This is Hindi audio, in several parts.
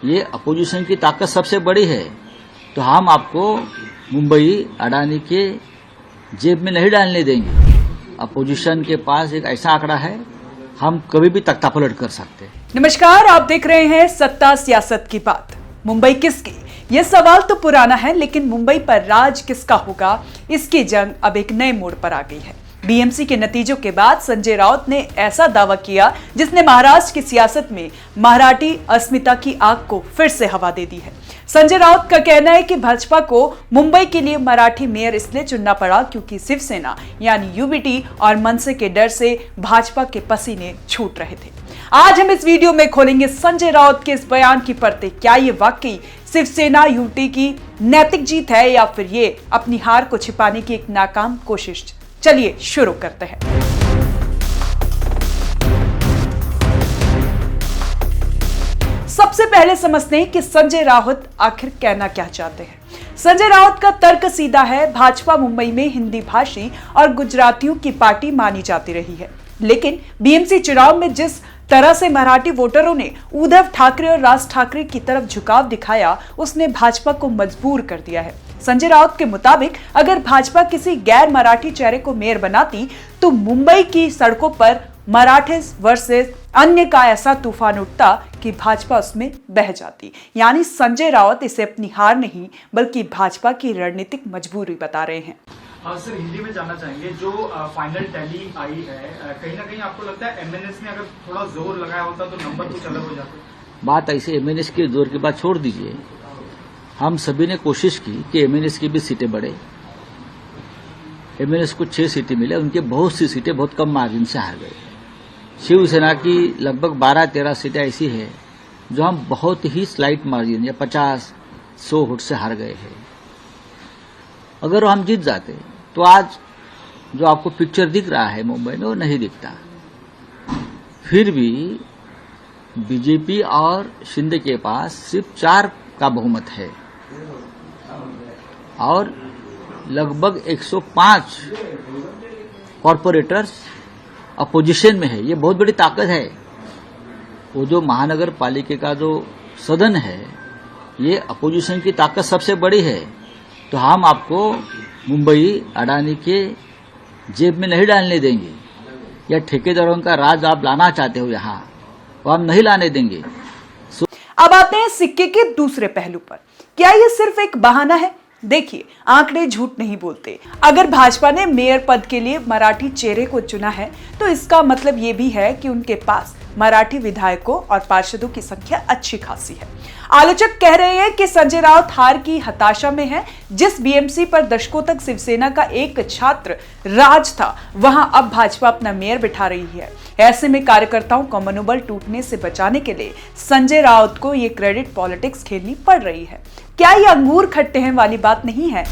ये अपोजिशन की ताकत सबसे बड़ी है, तो हम आपको मुंबई अडानी के जेब में नहीं डालने देंगे। अपोजिशन के पास एक ऐसा आंकड़ा है, हम कभी भी तख्तापलट कर सकते हैं। नमस्कार, आप देख रहे हैं सत्ता सियासत की बात। मुंबई किसकी? ये सवाल तो पुराना है, लेकिन मुंबई पर राज किसका होगा, इसकी जंग अब एक नए मोड़ पर आ गई है। बीएमसी के नतीजों के बाद संजय राउत ने ऐसा दावा किया जिसने महाराष्ट्र की सियासत में मराठी अस्मिता की आग को फिर से हवा दे दी है। संजय राउत का कहना है कि भाजपा को मुंबई के लिए मराठी मेयर इसलिए चुनना पड़ा क्योंकि शिवसेना यानी यूबीटी और मनसे के डर से भाजपा के पसीने छूट रहे थे। आज हम इस वीडियो में खोलेंगे संजय राउत के इस बयान की परतें। क्या ये वाकई शिवसेना यूटी की नैतिक जीत है या फिर ये अपनी हार को छिपाने की एक नाकाम कोशिश? चलिए शुरू करते हैं। सबसे पहले समझते हैं कि संजय राउत आखिर कहना क्या चाहते हैं। संजय राउत का तर्क सीधा है, भाजपा मुंबई में हिंदी भाषी और गुजरातियों की पार्टी मानी जाती रही है, लेकिन बीएमसी चुनाव में जिस तरह से मराठी वोटरों ने उद्धव ठाकरे और राज ठाकरे की तरफ झुकाव दिखाया, उसने भाजपा को मजबूर कर दिया है। संजय राउत के मुताबिक अगर भाजपा किसी गैर मराठी चेहरे को मेयर बनाती तो मुंबई की सड़कों पर मराठीज वर्सेस अन्य का ऐसा तूफान उठता कि भाजपा उसमें बह जाती। यानी संजय राउत इसे अपनी हार नहीं बल्कि भाजपा की रणनीतिक मजबूरी बता रहे हैं। सर, हिंदी में जानना चाहेंगे, जो फाइनल टैली आई है, कहीं ना कहीं आपको लगता है एमएनएस ने अगर थोड़ा जोर लगाया होता तो नंबर कुछ अलग हो जाते? बात ऐसे एमएनएस के जोर की बात छोड़ दीजिए। हम सभी ने कोशिश की कि एमएनएस की भी सीटें बढ़े। एमएनएस को 6 सीटें मिले, उनके बहुत सी सीटें बहुत कम मार्जिन से हार गए। शिवसेना की लगभग 12-13 सीटें ऐसी है जो हम बहुत ही स्लाइट मार्जिन या 50-100 वोट से हार गए हैं। अगर हम जीत जाते तो आज जो आपको पिक्चर दिख रहा है मुंबई में वो नहीं दिखता। फिर भी बीजेपी और शिंदे के पास सिर्फ 4 का बहुमत है और लगभग 105 कॉरपोरेटर्स अपोजिशन में है। ये बहुत बड़ी ताकत है। वो जो महानगर पालिका का जो सदन है, ये अपोजिशन की ताकत सबसे बड़ी है, तो हम आपको मुंबई अडानी के जेब में नहीं डालने देंगे। या ठेकेदारों का राज आप लाना चाहते हो यहाँ, वो हम नहीं लाने देंगे। अब आते हैं सिक्के के दूसरे पहलू पर। क्या ये सिर्फ एक बहाना है? देखिए, आंकड़े झूठ नहीं बोलते। अगर भाजपा ने मेयर पद के लिए मराठी चेहरे को चुना है तो इसका मतलब ये भी है कि उनके पास मराठी विधायकों और पार्षदों की संख्या अच्छी खासी है। आलोचक कह रहे हैं कि संजय राउत हार की हताशा में है। जिस बीएमसी पर दशकों तक शिवसेना का एक छात्र राज था, वहां अब भाजपा अपना मेयर बिठा रही है। ऐसे में कार्यकर्ताओं का मनोबल टूटने से बचाने के लिए संजय राउत को ये क्रेडिट पॉलिटिक्स खेलनी पड़ रही है। क्या ये अंगूर खट्टे हैं वाली बात नहीं है?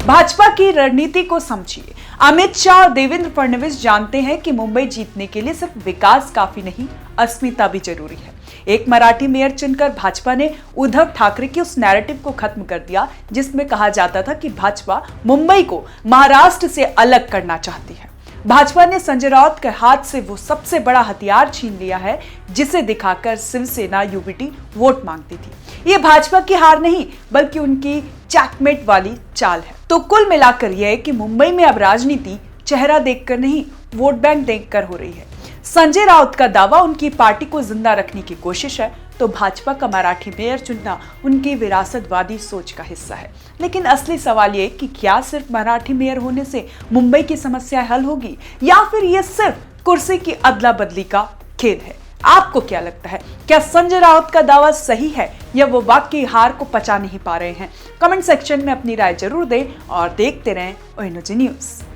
भाजपा की रणनीति को समझिए। अमित शाह और देवेंद्र फडणवीस जानते हैं कि मुंबई जीतने के लिए सिर्फ विकास काफी नहीं, अस्मिता भी जरूरी है। एक मराठी मेयर चुनकर भाजपा ने उद्धव ठाकरे की उस नैरेटिव को खत्म कर दिया जिसमें कहा जाता था कि भाजपा मुंबई को महाराष्ट्र से अलग करना चाहती है। भाजपा ने संजय राउत के हाथ से वो सबसे बड़ा हथियार छीन लिया है जिसे दिखाकर शिवसेना यूबीटी वोट मांगती थी। ये भाजपा की हार नहीं बल्कि उनकी चेकमेट वाली चाल है। तो कुल मिलाकर यह है कि मुंबई में अब राजनीति चेहरा देखकर नहीं, वोट बैंक देखकर हो रही है। संजय राउत का दावा उनकी पार्टी को जिंदा रखने की कोशिश है, तो भाजपा का मराठी मेयर चुनना उनकी विरासतवादी सोच का हिस्सा है। लेकिन असली सवाल ये कि क्या सिर्फ मराठी मेयर होने से मुंबई की समस्या हल होगी या फिर ये सिर्फ कुर्सी की अदला बदली का खेल है? आपको क्या लगता है? क्या संजय राउत का दावा सही है या वो वाकई हार को पचा नहीं पा रहे हैं? कमेंट सेक्शन में अपनी राय जरूर दें और देखते रहें ओएनओजी न्यूज़।